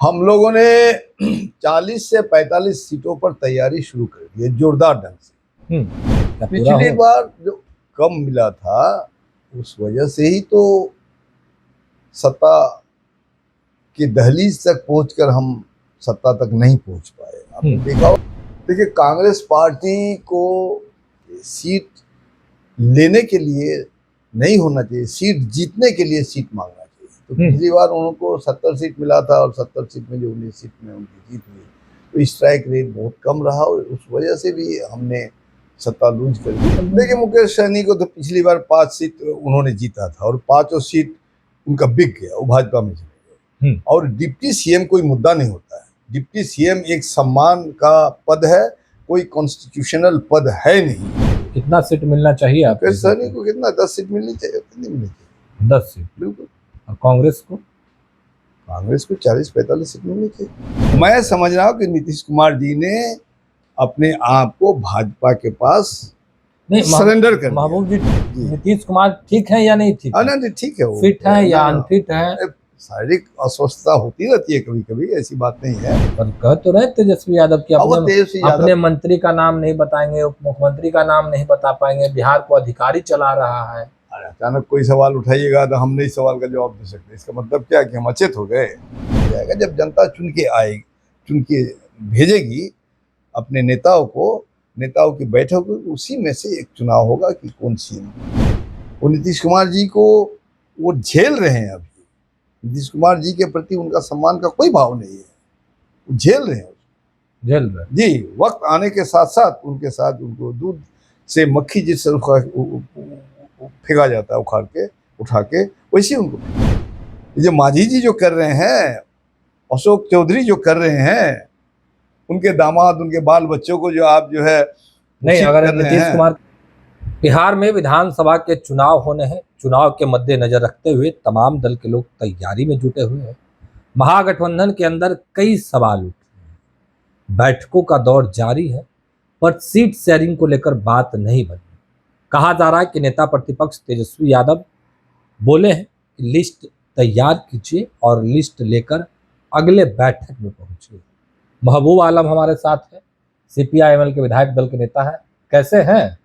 हम लोगों ने 40 से 45 सीटों पर तैयारी शुरू कर दी है जोरदार ढंग से। क्या पूरा पिछली हो? बार जो कम मिला था उस वजह से ही तो सत्ता की दहलीज तक पहुंचकर हम सत्ता तक नहीं पहुंच पाए। आपने देखा हो, देखिए कांग्रेस पार्टी को सीट लेने के लिए नहीं होना चाहिए, सीट जीतने के लिए सीट मांगना चाहिए। तो पिछली बार उनको 70 सीट मिला था और 70 सीट में जो 19 सीट में उनकी जीत हुई, तो स्ट्राइक रेट बहुत कम रहा और उस वजह से भी हमने सत्ता लूज कर दी। देखिए मुकेश सहनी को तो पिछली बार 5 सीट उन्होंने जीता था और 5 सीट उनका बिक गया, वो भाजपा में चले गए। और डिप्टी सीएम कोई मुद्दा नहीं होता है, डिप्टी सीएम एक सम्मान का पद है, कोई कॉन्स्टिट्यूशनल पद है नहीं। कितना सीट मिलना चाहिए आपको? मुकेश सहनी को कितना 10 सीट मिलनी चाहिए, कितनी मिलनी चाहिए? 10 सीट। बिल्कुल। और कांग्रेस को? कांग्रेस को 40-45 सीट मिलनी चाहिए। मैं समझ रहा हूँ कि नीतीश कुमार जी ने अपने आप को भाजपा के पास सरेंडर कर दिया। महबूब जी, नीतीश कुमार ठीक है या नहीं ठीक है? नहीं ठीक है, वो फिट है या अनफिट है? शारीरिक अस्वस्थता होती रहती है कभी कभी, ऐसी बात नहीं है। पर कह तो रहे तेजस्वी यादव की अपने मंत्री का नाम नहीं बताएंगे, उप मुख्यमंत्री का नाम नहीं बता पाएंगे, बिहार को अधिकारी चला रहा है। अचानक कोई सवाल उठाइएगा तो हम नहीं सवाल का जवाब दे सकते, इसका मतलब क्या कि हम अचेत हो गए? जाएगा जब जनता चुन के आएगी, चुन के भेजेगी अपने नेताओं को, नेताओं की बैठक होगी, उसी में से एक चुनाव होगा कि कौन सीएम। वो नीतीश कुमार जी को वो झेल रहे हैं। अभी नीतीश कुमार जी के प्रति उनका सम्मान का कोई भाव नहीं है, वो झेल रहे हैं, झेल रहे जी। वक्त आने के साथ साथ उनके साथ उनको दूध से मक्खी जिस फेंका जाता है उठा के वैसे उनको जो मांझी जी जो कर रहे हैं, अशोक चौधरी जो कर रहे हैं, उनके दामाद, उनके बाल बच्चों को जो आप जो है नहीं, अगर नीतीश कुमार बिहार में विधानसभा के चुनाव होने हैं, चुनाव के मद्देनजर रखते हुए तमाम दल के लोग तैयारी में जुटे हुए हैं। महागठबंधन के अंदर कई सवाल उठ रहे हैं, बैठकों का दौर जारी है, पर सीट शेयरिंग को लेकर बात नहीं बनी। कहा जा रहा है कि नेता प्रतिपक्ष तेजस्वी यादव बोले हैं कि लिस्ट तैयार कीजिए और लिस्ट लेकर अगले बैठक में पहुंचिए। महबूब आलम हमारे साथ है, सीपीआई-एमएल के विधायक दल के नेता है। कैसे हैं?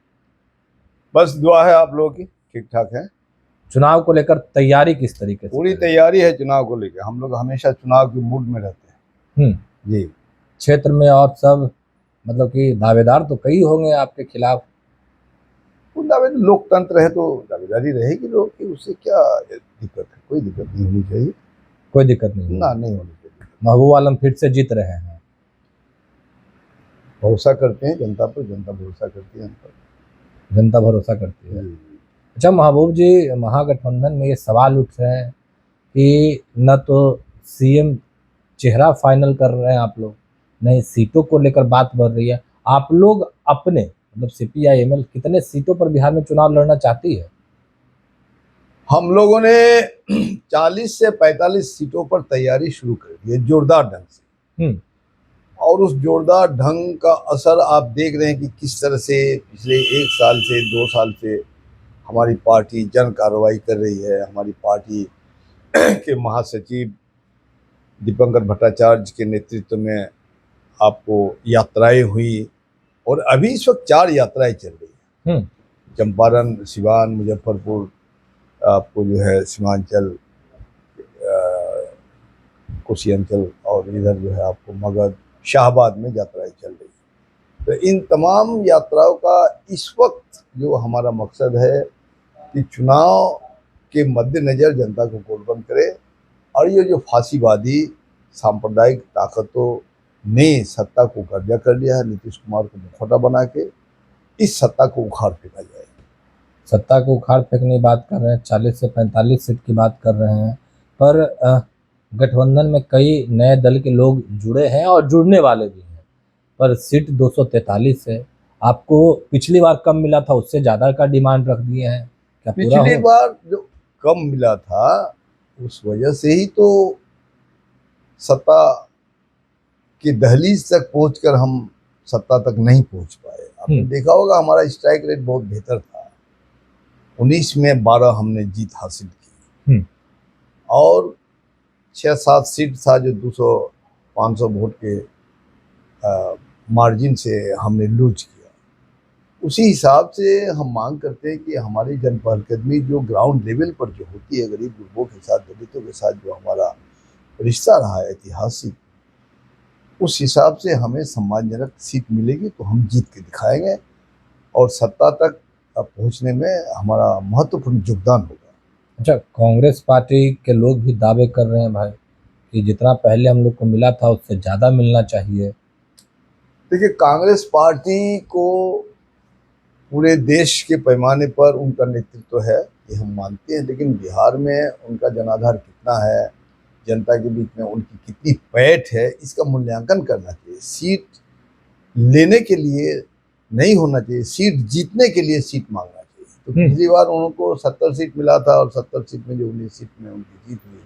बस दुआ है आप लोगों की, ठीक ठाक है। चुनाव को लेकर तैयारी किस तरीके से? पूरी तैयारी है चुनाव को लेकर, हम लोग हमेशा चुनाव के मूड में रहते हैं। जी। क्षेत्र में और सब मतलब कि दावेदार तो कई होंगे आपके खिलाफ। लोकतंत्र है तो दावेदारी रहेगी लोग की, उससे क्या दिक्कत है? कोई दिक्कत नहीं होनी चाहिए। कोई दिक्कत नहीं ना, नहीं होनी चाहिए। महबूब आलम फिर से जीत रहे हैं, भरोसा करते हैं जनता पर, जनता भरोसा करती है हम पर, जनता भरोसा करती है। अच्छा महबूब जी, महागठबंधन में ये सवाल उठ रहे हैं कि न तो सीएम चेहरा फाइनल कर रहे हैं आप लोग, नहीं सीटों को लेकर बात बढ़ रही है। आप लोग अपने मतलब सीपीआई-एमएल कितने सीटों पर बिहार में चुनाव लड़ना चाहती है? हम लोगों ने 40 से 45 सीटों पर तैयारी शुरू कर दी है जोरदार ढंग से। और उस जोरदार ढंग का असर आप देख रहे हैं कि किस तरह से पिछले 1 साल से 2 साल से हमारी पार्टी जन कार्रवाई कर रही है। हमारी पार्टी के महासचिव दीपंकर भट्टाचार्य के नेतृत्व में आपको यात्राएं हुई और अभी इस वक्त 4 यात्राएं चल रही हैं। चंपारण, सिवान, मुजफ्फरपुर, आपको जो है सीमांचल, कुशियांचल और इधर जो है आपको मगध, शाहबाद में यात्राएं चल रही है। तो इन तमाम यात्राओं का इस वक्त जो हमारा मकसद है कि चुनाव के मद्देनज़र जनता को गोलबंद करे और ये जो फांसीवादी सांप्रदायिक ताकतों ने सत्ता को कब्जा कर लिया है, नीतीश कुमार को मुखौटा बना के इस सत्ता को उखाड़ फेंका जाए। सत्ता को उखाड़ फेंकने की बात कर रहे हैं, 40 से 45 सीट की बात कर रहे हैं, पर गठबंधन में कई नए दल के लोग जुड़े हैं और जुड़ने वाले भी हैं, पर सीट 243 है। आपको पिछली बार कम मिला था, उससे ज़्यादा का डिमांड रख दिए हैं, क्या पूरा हो? पिछली बार जो कम मिला था उस वजह से ही तो सत्ता की दहलीज तक पहुंचकर हम सत्ता तक नहीं पहुंच पाए। आपने देखा होगा हमारा स्ट्राइक रेट बहुत बेहतर था, 19 में 12 हमने जीत हासिल की। और 6-7 सीट था जो 200-500 वोट के मार्जिन से हमने लूज किया। उसी हिसाब से हम मांग करते हैं कि हमारी जनपहलकदमी जो ग्राउंड लेवल पर जो होती है, गरीब गुरबों के साथ, दलितों के साथ जो हमारा रिश्ता रहा है ऐतिहासिक, उस हिसाब से हमें सम्मानजनक सीट मिलेगी तो हम जीत के दिखाएंगे और सत्ता तक पहुंचने में हमारा महत्वपूर्ण योगदान होगा। अच्छा, कांग्रेस पार्टी के लोग भी दावे कर रहे हैं भाई कि जितना पहले हम लोग को मिला था उससे ज़्यादा मिलना चाहिए। देखिए, कांग्रेस पार्टी को पूरे देश के पैमाने पर उनका नेतृत्व है, ये हम मानते हैं, लेकिन बिहार में उनका जनाधार कितना है, जनता के बीच में उनकी कितनी पैठ है, इसका मूल्यांकन करना चाहिए। सीट लेने के लिए नहीं होना चाहिए, सीट जीतने के लिए सीट मांगना चाहिए। तो पिछली बार उनको 70 सीट मिला था और 70 सीट में जो 19 सीट में उनकी जीत हुई,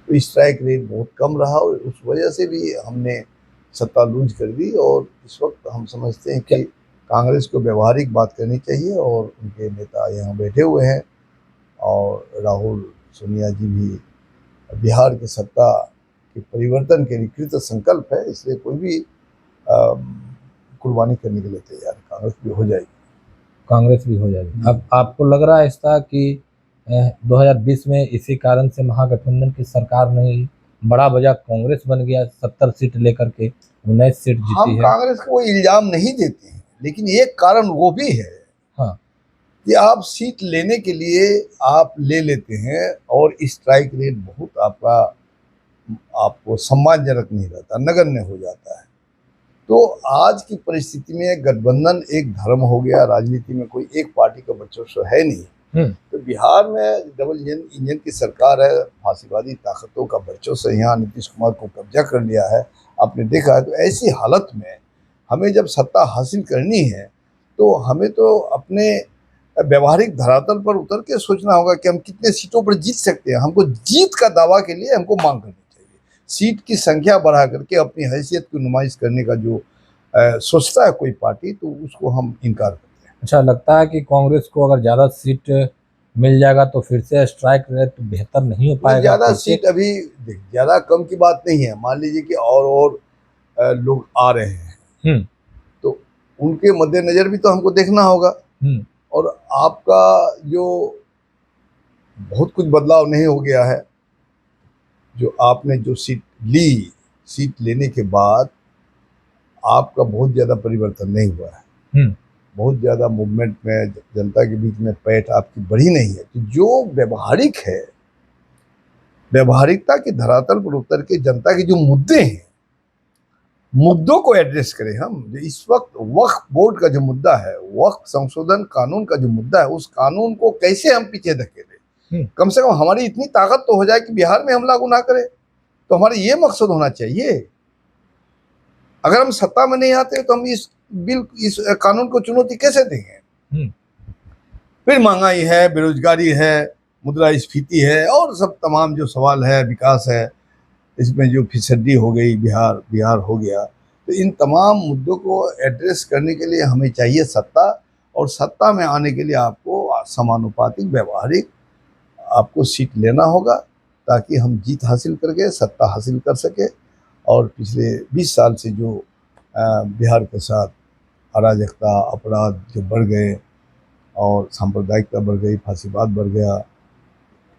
तो स्ट्राइक रेट बहुत कम रहा और उस वजह से भी हमने सत्ता लूज कर दी। और इस वक्त हम समझते हैं कि कांग्रेस को व्यवहारिक बात करनी चाहिए और उनके नेता यहाँ बैठे हुए हैं और राहुल सोनिया जी भी बिहार की सत्ता के परिवर्तन के लिए कृत संकल्प है, इसलिए कोई भी कुर्बानी करने के लिए तैयार है। कांग्रेस भी हो जाएगी। कांग्रेस भी हो जाएगी। अब आपको लग रहा है ऐसा कि 2020 में इसी कारण से महागठबंधन की सरकार नहीं, बड़ा वजह कांग्रेस बन गया, 70 सीट लेकर के 19 सीट जीती हम है। कांग्रेस को इल्जाम नहीं देते हैं, लेकिन एक कारण वो भी है हाँ, कि आप सीट लेने के लिए आप ले लेते हैं और स्ट्राइक रेट बहुत आपको सम्मानजनक नहीं रहता, नगण्य हो जाता है। तो आज की परिस्थिति में गठबंधन एक धर्म हो गया, राजनीति में कोई एक पार्टी का वर्चस्व है नहीं। तो बिहार में डबल इंजन की सरकार है, फांसीवादी ताकतों का वर्चस्व यहाँ नीतीश कुमार को कब्जा कर लिया है, आपने देखा है। तो ऐसी हालत में हमें जब सत्ता हासिल करनी है तो हमें तो अपने व्यवहारिक धरातल पर उतर के सोचना होगा कि हम कितने सीटों पर जीत सकते हैं। हमको जीत का दावा के लिए हमको मांग करनी चाहिए। सीट की संख्या बढ़ा करके अपनी हैसियत की नुमाइश करने का जो सोचता है कोई पार्टी, तो उसको हम इनकार करते हैं। अच्छा, लगता है कि कांग्रेस को अगर ज़्यादा सीट मिल जाएगा तो फिर से स्ट्राइक रेट बेहतर नहीं हो पाएगा? ज़्यादा सीट अभी ज़्यादा कम की बात नहीं है। मान लीजिए कि और लोग आ रहे हैं, तो उनके मद्देनजर भी तो हमको देखना होगा। और आपका जो बहुत कुछ बदलाव नहीं हो गया है, जो आपने जो सीट ली, सीट लेने के बाद आपका बहुत ज़्यादा परिवर्तन नहीं हुआ है। बहुत ज़्यादा मूवमेंट में जनता के बीच में पैठ आपकी बढ़ी नहीं है। तो जो व्यवहारिक है, व्यवहारिकता के धरातल पर उतर के जनता के जो मुद्दे हैं, मुद्दों को एड्रेस करें हम। इस वक्त वक्फ बोर्ड का जो मुद्दा है, वक्फ संशोधन कानून का जो मुद्दा है, उस कानून को कैसे हम पीछे धकेलें। कम से कम हमारी इतनी ताकत तो हो जाए कि बिहार में हम लागू ना करें। तो हमारा ये मकसद होना चाहिए। अगर हम सत्ता में नहीं आते तो हम इस कानून को चुनौती कैसे देंगे। फिर महंगाई है, बेरोजगारी है, मुद्रास्फीति है और सब तमाम जो सवाल है, विकास है, इसमें जो फिसड्डी हो गई, बिहार हो गया। तो इन तमाम मुद्दों को एड्रेस करने के लिए हमें चाहिए सत्ता, और सत्ता में आने के लिए आपको समानुपातिक व्यवहारिक आपको सीट लेना होगा ताकि हम जीत हासिल करके सत्ता हासिल कर सके। और पिछले 20 साल से जो बिहार के साथ अराजकता, अपराध जो बढ़ गए और सांप्रदायिकता बढ़ गई, फांसीवाद बढ़ गया,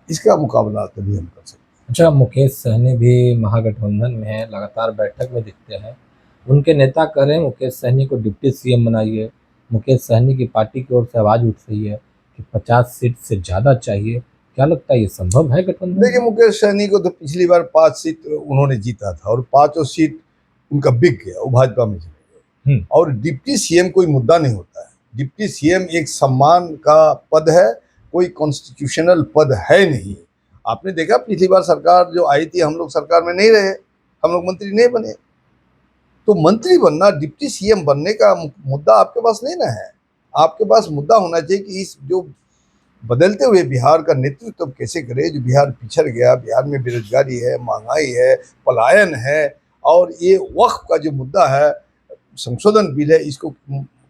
इसका मुकाबला तभी हम कर सकते हैं। अच्छा, मुकेश सहनी भी महागठबंधन में है, लगातार बैठक में दिखते हैं। उनके नेता कह रहे हैं मुकेश सहनी को डिप्टी सीएम बनाइए। मुकेश सहनी की पार्टी की ओर से आवाज़ उठ रही है कि 50 सीट से ज़्यादा चाहिए। क्या लगता है ये संभव है गठबंधन? देखिए, मुकेश सहनी को तो पिछली बार 5 सीट उन्होंने जीता था और 5 सीट उनका बिक गया, वो भाजपा में चले गए। और डिप्टी सीएम कोई मुद्दा नहीं होता है। डिप्टी सीएम एक सम्मान का पद है, कोई कॉन्स्टिट्यूशनल पद है नहीं। आपने देखा पिछली बार सरकार जो आई थी, हम लोग सरकार में नहीं रहे, हम लोग मंत्री नहीं बने। तो मंत्री बनना, डिप्टी सीएम बनने का मुद्दा आपके पास नहीं ना है। आपके पास मुद्दा होना चाहिए कि इस जो बदलते हुए बिहार का नेतृत्व कैसे करे, जो बिहार पिछड़ गया, बिहार में बेरोजगारी है, महंगाई है, पलायन है, और ये वक्फ का जो मुद्दा है, संशोधन बिल है, इसको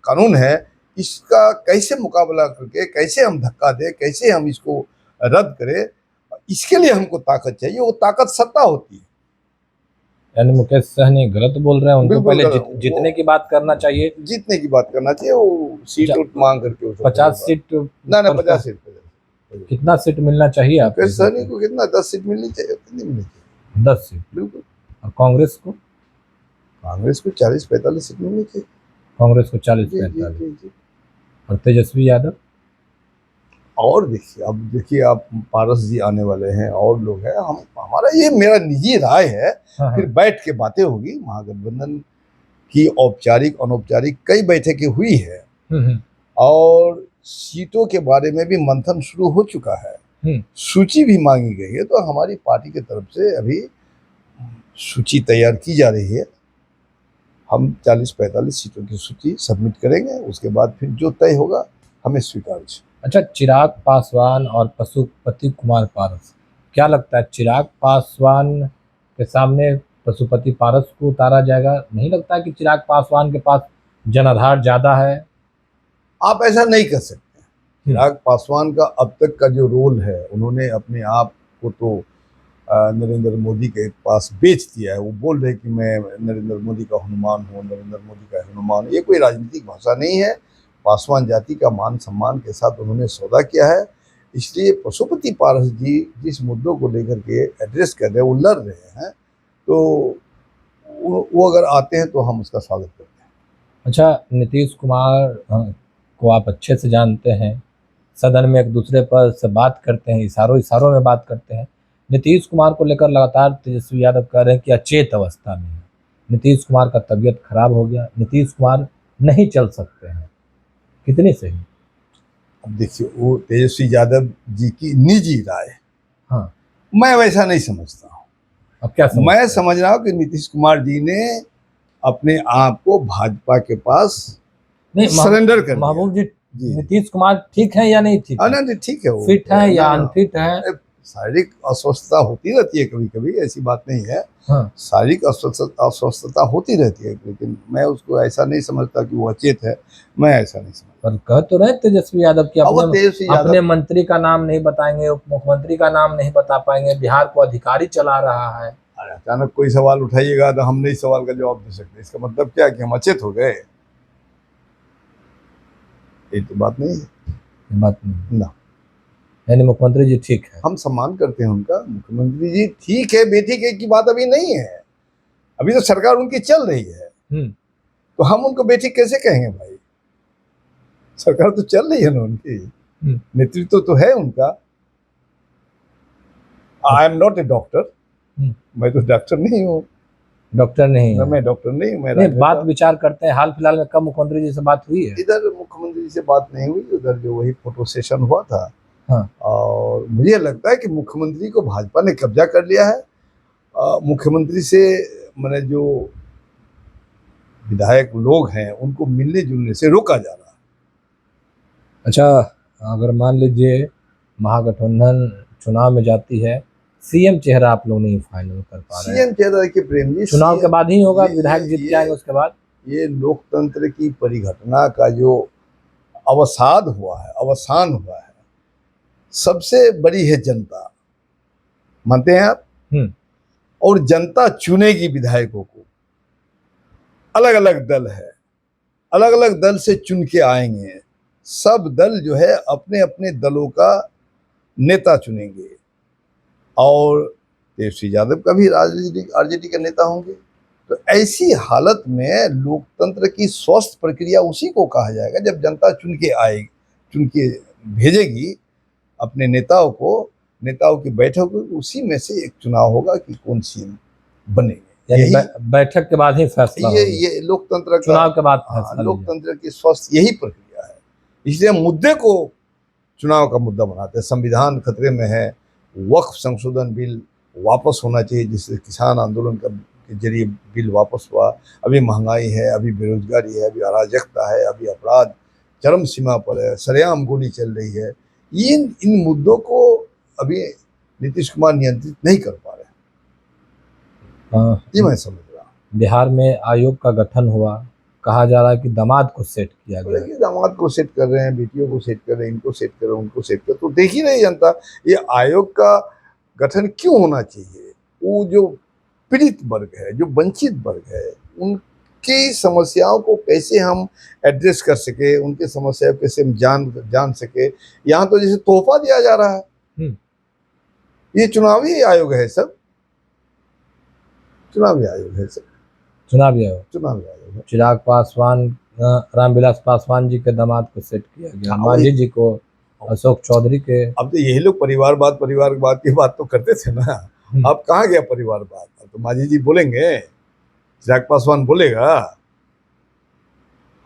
कानून है, इसका कैसे मुकाबला करके कैसे हम धक्का दें, कैसे हम इसको रद्द करें, इसके लिए हमको ताकत चाहिए, वो ताकत सत्ता होती है। यानी मुकेश सहनी गलत बोल रहे हैं, उनको बिल्कुल पहले गलत। जीतने की बात करना चाहिए। जीतने की बात करना चाहिए, वो सीट अच्छा, उठ मांग करके उसको 50 सीट ना पर 50 सीट पे कितना सीट मिलना चाहिए आपके मुकेश हिसाब सहनी से? को कितना 10 सीट मिलनी चाहिए, कितनी मिलनी चाहिए? 10 सीट। बिल्कुल। और कांग्रेस को? कांग्रेस को 40-45 सीट मिलनी चाहिए। कांग्रेस को जी 40-45। जी जी। और तेजस्वी यादव? और देखिए, अब देखिए आप, पारस जी आने वाले हैं और लोग हैं, हम हमारा ये मेरा निजी राय है, हाँ, फिर हाँ। बैठ के बातें होगी। महागठबंधन की औपचारिक अनौपचारिक कई बैठकें हुई है हम्म, और सीटों के बारे में भी मंथन शुरू हो चुका है, हम्म। सूची भी मांगी गई है। तो हमारी पार्टी की तरफ से अभी सूची तैयार की जा रही है। हम 40-45 सीटों की सूची सबमिट करेंगे, उसके बाद फिर जो तय होगा हमें स्वीकार। अच्छा, चिराग पासवान और पशुपति कुमार पारस, क्या लगता है चिराग पासवान के सामने पशुपति पारस को उतारा जाएगा? नहीं लगता है कि चिराग पासवान के पास जनाधार ज्यादा है? आप ऐसा नहीं कर सकते। चिराग पासवान का अब तक का जो रोल है, उन्होंने अपने आप को तो नरेंद्र मोदी के पास बेच दिया है। वो बोल रहे कि मैं नरेंद्र मोदी का हनुमान हूँ, नरेंद्र मोदी का हनुमान। ये कोई राजनीतिक भाषा नहीं है। पासवान जाति का मान सम्मान के साथ उन्होंने सौदा किया है। इसलिए पशुपति पारस जी जिस मुद्दों को लेकर के एड्रेस कर रहे हैं, वो लड़ रहे हैं, तो वो अगर आते हैं तो हम उसका स्वागत करते हैं। अच्छा, नीतीश कुमार को आप अच्छे से जानते हैं, सदन में एक दूसरे पर से बात करते हैं, इशारों इशारों में बात करते हैं। नीतीश कुमार को लेकर लगातार तेजस्वी यादव कह रहे हैं कि अचेत अवस्था में है, नीतीश कुमार का तबीयत खराब हो गया, नीतीश कुमार नहीं चल सकते हैं। कितनी सही? अब देखिए, वो तेजस्वी यादव जी की निजी राय, हाँ, मैं वैसा नहीं समझता हूँ। अब क्या समझते मैं हैं? समझ रहा हूँ कि नीतीश कुमार जी ने अपने आप को भाजपा के पास नहीं, सरेंडर कर दिया। महबूब जी, जी। नीतीश कुमार ठीक है या नहीं ठीक है? नहीं ठीक है, वो फिट है या ना, अनफिट है? शारीरिक अस्वस्थता होती रहती है कभी कभी, ऐसी बात नहीं है। हाँ, शारीरिक अस्वस्थता होती रहती है, लेकिन मैं उसको ऐसा नहीं समझता कि वो अचेत है। मैं ऐसा नहीं समझता। पर कह तो रहे तेजस्वी यादव कि अब वो तेजस्वी अपने यादव, मंत्री का नाम नहीं बताएंगे, उप मुख्यमंत्री का नाम नहीं बता पाएंगे, बिहार को अधिकारी चला रहा है। अचानक कोई सवाल उठाइएगा तो हम नहीं सवाल का जवाब दे सकते। इसका मतलब क्या कि हम अचेत हो गए? ये तो बात नहीं है। ये बात नहीं ना, यानी मुख्यमंत्री जी ठीक है? हम सम्मान करते हैं उनका। मुख्यमंत्री जी ठीक है, बेठीक है की बात अभी नहीं है। अभी तो सरकार उनकी चल रही है, तो हम उनको बेठीक कैसे कहेंगे भाई? सरकार तो चल रही है ना उनकी, नेतृत्व तो है उनका। I am not a doctor, मैं तो डॉक्टर नहीं हूँ। डॉक्टर नहीं है? मैं डॉक्टर नहीं हूँ, मैं नहीं, बात विचार करते हैं। हाल फिलहाल में कब मुख्यमंत्री जी से बात हुई है? इधर मुख्यमंत्री जी से बात नहीं हुई, उधर जो वही फोटो सेशन हुआ था। हाँ। और मुझे लगता है कि मुख्यमंत्री को भाजपा ने कब्जा कर लिया है। मुख्यमंत्री से मैंने जो विधायक लोग हैं उनको मिलने जुलने से रोका जा रहा है। अच्छा, अगर मान लीजिए महागठबंधन चुनाव में जाती है, सीएम चेहरा आप लोग नहीं फाइनल कर पा रहे हैं। सीएम चेहरा के प्रेम जी, चुनाव के बाद ही होगा, विधायक जीत जाएंगे उसके बाद। ये लोकतंत्र की परिघटना का जो अवसाद हुआ है, अवसान हुआ है, सबसे बड़ी है जनता। मानते हैं आप? और जनता चुनेगी विधायकों को। अलग अलग दल है, अलग अलग दल से चुन के आएंगे। सब दल जो है अपने अपने दलों का नेता चुनेंगे और तेजस्वी यादव का भी राजनीतिक आरजेडी के नेता होंगे। तो ऐसी हालत में लोकतंत्र की स्वस्थ प्रक्रिया उसी को कहा जाएगा जब जनता चुन के आएगी, चुन के भेजेगी अपने नेताओं को। नेताओं की बैठक होगी, उसी में से एक चुनाव होगा कि कौन सीएम बनेंगे। बैठक के बाद ही फैसला ये लोकतंत्र का, चुनाव के बाद फैसला, लोकतंत्र की स्वस्थ यही प्रक्रिया है। इसलिए मुद्दे को चुनाव का मुद्दा बनाते हैं। संविधान खतरे में है, वक्फ संशोधन बिल वापस होना चाहिए, जिससे किसान आंदोलन के जरिए बिल वापस हुआ। अभी महंगाई है, अभी बेरोजगारी है, अभी अराजकता है, अभी अपराध चरम सीमा पर है, सरेआम गोली चल रही है। इन मुद्दों को अभी नीतीश कुमार नियंत्रित नहीं कर पा रहे। ये मैं समझ रहा हूँ। बिहार में आयोग का गठन हुआ, कहा जा रहा है कि दामाद को सेट किया गया। दामाद को सेट कर रहे हैं, बेटियों को सेट कर रहे हैं, इनको सेट कर रहे हैं, उनको सेट कर, तो देख ही रही जनता। ये आयोग का गठन क्यों होना चाहिए, वो जो पीड़ित वर्ग है, जो वंचित वर्ग है, उनकी समस्याओं को कैसे हम एड्रेस कर सके, उनकी समस्याओं को कैसे हम जान सके। यहाँ तो जैसे तोहफा दिया जा रहा है। ये चुनावी आयोग है सब, चुनावी आयोग है सब, चुनावी आयोग है। चिराग पासवान, रामविलास पासवान जी के दामाद को सेट किया गया, हाँ, मांझी जी को, अशोक चौधरी के। अब तो यही लोग परिवारवाद की बात तो करते थे ना। अब कहाँ गया परिवारवाद? अब तो मांझी जी बोलेंगे, चिराग पासवान बोलेगा।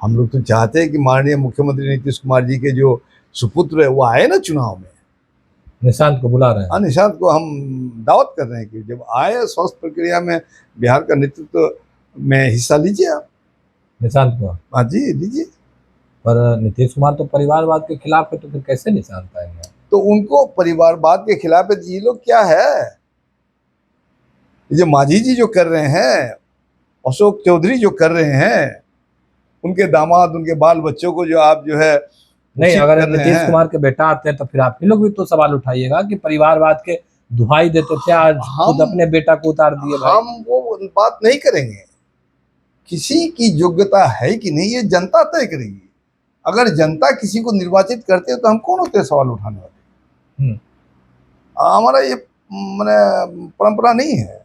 हम लोग तो चाहते हैं कि माननीय मुख्यमंत्री नीतीश कुमार जी के जो सुपुत्र है वो आए ना चुनाव में। निशांत को बुला रहे हैं। निशांत को हम दावत कर रहे हैं कि जब आए स्वस्थ प्रक्रिया में बिहार का नेतृत्व में हिस्सा लीजिए आप। निशांत को? हाँ जी, लीजिए। पर नीतीश कुमार तो परिवारवाद के खिलाफ है, तो फिर कैसे निशांत आएंगे? तो उनको परिवारवाद के खिलाफ है, ये लोग क्या है, ये जो मांझी जी जो कर रहे हैं, अशोक चौधरी जो कर रहे हैं, उनके दामाद, उनके बाल बच्चों को जो आप जो है नहीं, अगर नीतीश कुमार के बेटा आते हैं तो फिर आप ही लोग भी तो सवाल उठाइएगा कि परिवारवाद के दुहाई देते थे, आज खुद अपने बेटा को उतार दिए। हम वो बात नहीं करेंगे। किसी की योग्यता है कि नहीं ये जनता तय करेगी। अगर जनता किसी को निर्वाचित करते है तो हम कौन होते हैं सवाल उठाने वाले? हमारा ये माने परंपरा नहीं है।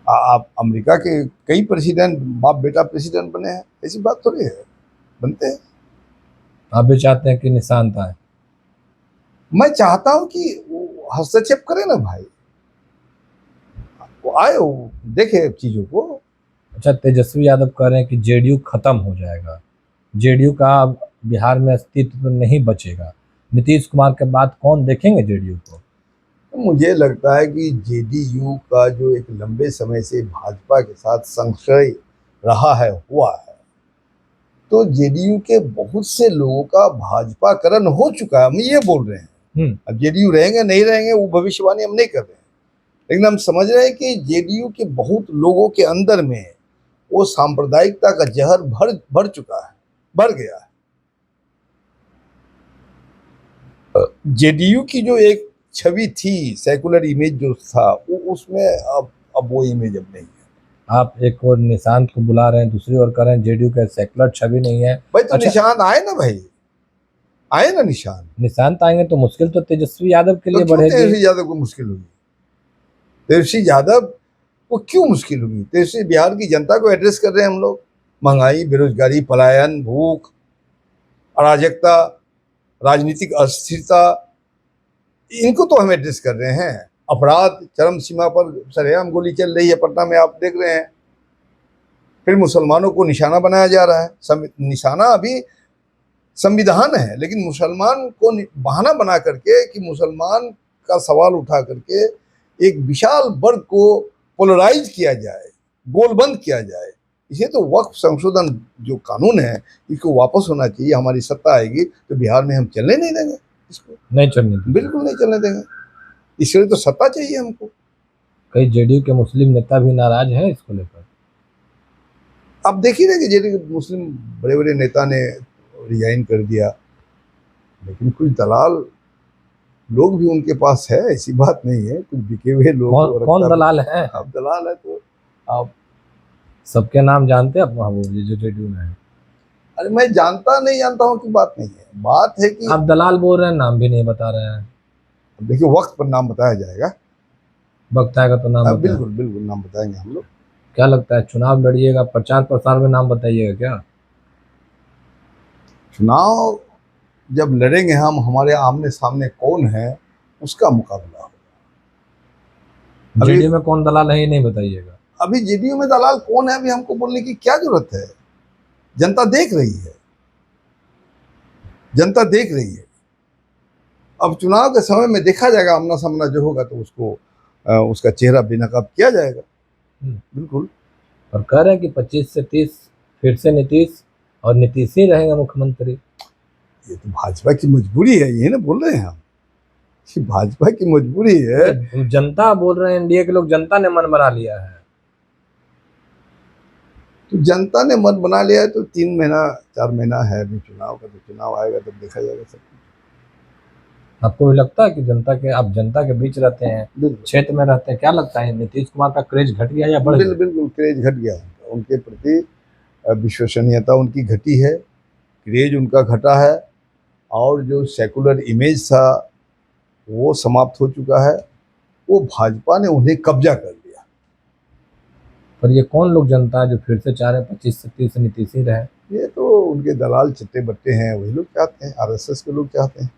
आप अमेरिका के कई प्रेसिडेंट बाप बेटा प्रेसिडेंट बने हैं, ऐसी बात थोड़ी है, बनते हैं। आप भी चाहते हैं कि निशांत आए? मैं चाहता हूं कि वो हस्तक्षेप करे ना भाई, वो आए, वो देखे चीजों को। अच्छा, तेजस्वी यादव कह रहे हैं कि जेडीयू खत्म हो जाएगा, जेडीयू का बिहार में अस्तित्व नहीं बचेगा। नीतीश कुमार के बाद कौन देखेंगे जेडीयू को? मुझे लगता है कि जेडीयू का जो एक लंबे समय से भाजपा के साथ संशय रहा है, हुआ है, तो जेडीयू के बहुत से लोगों का भाजपाकरण हो चुका है। हम ये बोल रहे हैं, अब जेडीयू रहेंगे नहीं रहेंगे वो भविष्यवाणी हम नहीं कर रहे हैं, लेकिन हम समझ रहे हैं कि जेडीयू के बहुत लोगों के अंदर में वो सांप्रदायिकता का जहर भर चुका है, भर गया है। जेडीयू की जो एक छवि थी, सेकुलर इमेज जो था, वो उसमें अब वो इमेज अब नहीं है। आप एक और निशांत को बुला रहे हैं, दूसरी ओर कह रहे हैं जेडीयू का सेकुलर छवि नहीं है। भाई तो अच्छा, निशांत आए ना भाई, आए ना निशांत आएंगे तो मुश्किल तो तेजस्वी यादव के लिए तो बढ़ेगी। तेजस्वी यादव को मुश्किल होगी? तेजस्वी यादव को क्यों मुश्किल होगी? तेजस्वी बिहार की जनता को एड्रेस कर रहे हैं हम लोग। महंगाई, बेरोजगारी, पलायन, भूख, अराजकता, राजनीतिक अस्थिरता, इनको तो हम एड्रेस कर रहे हैं। अपराध चरम सीमा पर, सरेआम गोली चल रही है पटना में, आप देख रहे हैं। फिर मुसलमानों को निशाना बनाया जा रहा है। निशाना अभी संविधान है, लेकिन मुसलमान को बहाना बना करके कि मुसलमान का सवाल उठा करके एक विशाल वर्ग को पोलराइज किया जाए, गोलबंद किया जाए। इसे तो वक्फ संशोधन जो कानून है, इसको वापस होना चाहिए। हमारी सत्ता आएगी तो बिहार में हम चलने नहीं देंगे, इसको नहीं चलने देंगे, बिल्कुल नहीं चलने देंगे। इसलिए तो सत्ता चाहिए हमको। कई जेडीयू के मुस्लिम नेता भी नाराज हैं इसको लेकर। आप देखिए ना कि जेडीयू के मुस्लिम बड़े बड़े नेता ने रिजाइन कर दिया, लेकिन कुछ दलाल लोग भी उनके पास है, ऐसी बात नहीं है। कुछ बिके हुए लोग। कौन दलाल है? आप दलाल है तो आप सबके नाम जानते हैं आप, जो जेडीयू में है। अरे मैं जानता नहीं जानता हूँ की बात नहीं है, बात है कि आप दलाल बोल रहे हैं, नाम भी नहीं बता रहे हैं। देखिए वक्त पर नाम बताया जाएगा, वक्त आएगा तो नाम बिल्कुल बिल्कुल नाम बताएंगे हम लोग। क्या लगता है, चुनाव लड़िएगा, प्रचार प्रसार में नाम बताइएगा क्या? चुनाव जब लड़ेंगे हम, हमारे आमने सामने कौन है उसका मुकाबला होगा। जेडीयू में कौन दलाल है ये नहीं बताइएगा। अभी जेडीयू में दलाल कौन है अभी हमको बोलने की क्या जरूरत है? जनता देख रही है, जनता देख रही है। अब चुनाव के समय में देखा जाएगा, आमना सामना जो होगा तो उसको उसका चेहरा बेनकाब किया जाएगा। बिल्कुल। और कह रहे हैं कि 25 से 30 फिर से नीतीश, और नीतीश ही रहेंगे मुख्यमंत्री। ये तो भाजपा की मजबूरी है, ये ना बोल रहे हैं हम, भाजपा की मजबूरी है। जनता बोल रहे हैं, एनडीए के लोग, जनता ने मन बना लिया है। तो जनता ने मन बना लिया है तो 3 महीना 4 महीना है अभी चुनाव का, तो चुनाव आएगा तब देखा जाएगा सब कुछ। आपको भी लगता है कि आप जनता के बीच रहते हैं, बिल्कुल क्षेत्र में रहते हैं, क्या लगता है नीतीश कुमार का क्रेज घट गया या बढ़ गया? बिल्कुल क्रेज घट गया उनका। उनके प्रति विश्वसनीयता उनकी घटी है, क्रेज उनका घटा है, और जो सेकुलर इमेज था वो समाप्त हो चुका है। वो भाजपा ने उन्हें कब्जा कर लिया। पर ये कौन लोग जनता है जो फिर से चाह रहे हैं 25 से 30 नीतीश ही रहे? ये तो उनके दलाल चट्टे बट्टे हैं, वही लोग चाहते हैं, आरएसएस के लोग चाहते हैं।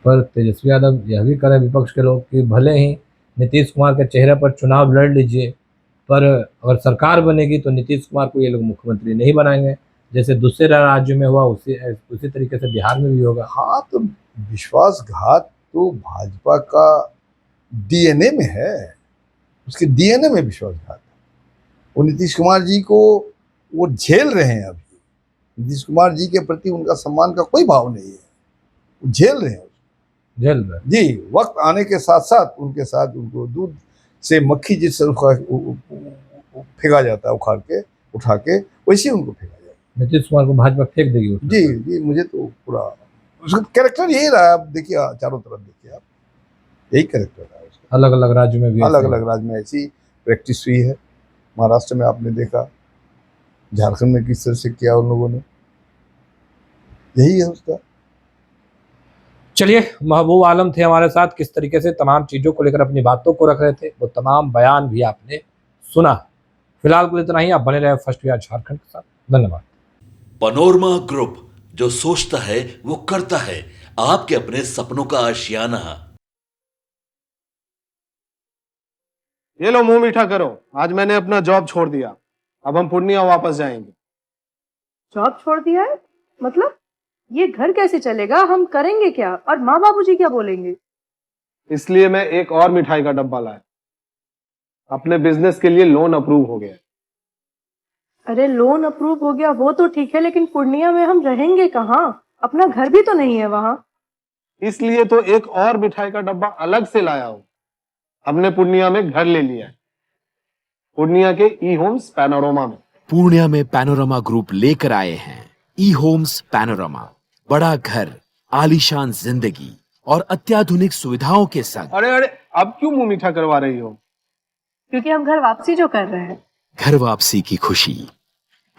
पर तेजस्वी यादव यह भी कह रहे हैं विपक्ष के लोग कि भले ही नीतीश कुमार के चेहरे पर चुनाव लड़ लीजिए, पर अगर सरकार बनेगी तो नीतीश कुमार को ये लोग मुख्यमंत्री नहीं बनाएंगे, जैसे दूसरे राज्यों में हुआ उसी तरीके से बिहार में भी होगा। हाँ, तो विश्वासघात तो भाजपा का डीएनए में है, उसके डीएनए में विश्वासघात है। वो नीतीश कुमार जी को वो झेल रहे हैं। अभी नीतीश कुमार जी के प्रति उनका सम्मान का कोई भाव नहीं है, वो झेल रहे हैं जी। वक्त आने के साथ साथ उनके साथ उनको दूध से मक्खी जिस फेंका जाता है उठा के वैसे उनको फेंका जाएगा। नीतीश कुमार को भाजपा फेंक देगी जी जी, मुझे तो पूरा उसका कैरेक्टर यही रहा है। आप देखिए, चारों तरफ देखिए, आप यही कैरेक्टर रहा है उसका। अलग अलग राज्यों में भी अलग अलग राज्य में ऐसी प्रैक्टिस हुई है। महाराष्ट्र में आपने देखा, झारखंड में किस तरह से किया उन लोगों ने, यही है उसका। चलिए, महबूब आलम थे हमारे साथ, किस तरीके से तमाम चीजों को लेकर अपनी बातों को रख रहे थे, वो तमाम बयान भी आपने सुना। फिलहाल को इतना ही, आप बने रहे फर्स्ट वीआर झारखंड के साथ। धन्यवाद। पनोरमा ग्रुप, जो सोचता है वो करता है। आपके अपने सपनों का आशियाना। ये लो, मुंह मीठा करो। आज मैंने अपना जॉब छोड़ दिया, अब हम पूर्णिया वापस जाएंगे। जॉब छोड़ दिया है? मतलब ये घर कैसे चलेगा? हम करेंगे क्या? और माँ बाबूजी क्या बोलेंगे? इसलिए मैं एक और मिठाई का डब्बा लाया। अपने बिजनेस के लिए लोन अप्रूव हो गया। अरे लोन अप्रूव हो गया वो तो ठीक है, लेकिन पूर्णिया में हम रहेंगे कहाँ? अपना घर भी तो नहीं है वहाँ। इसलिए तो एक और मिठाई का डब्बा अलग से लाया हूँ। हमने पूर्णिया में घर ले लिया है, पूर्णिया के ई होम्स पैनोरमा में। पूर्णिया में पैनोरमा ग्रुप लेकर आए हैं ई होम्स पैनोरमा। बड़ा घर, आलीशान जिंदगी और अत्याधुनिक सुविधाओं के संग। अरे अरे, अब क्यों मुंह मीठा करवा रही हो? क्योंकि हम घर वापसी जो कर रहे हैं। घर वापसी की खुशी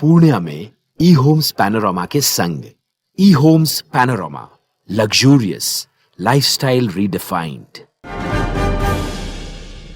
पूर्णिया में ई होम्स पैनोरमा के संग। E Homes Panorama, luxurious lifestyle redefined.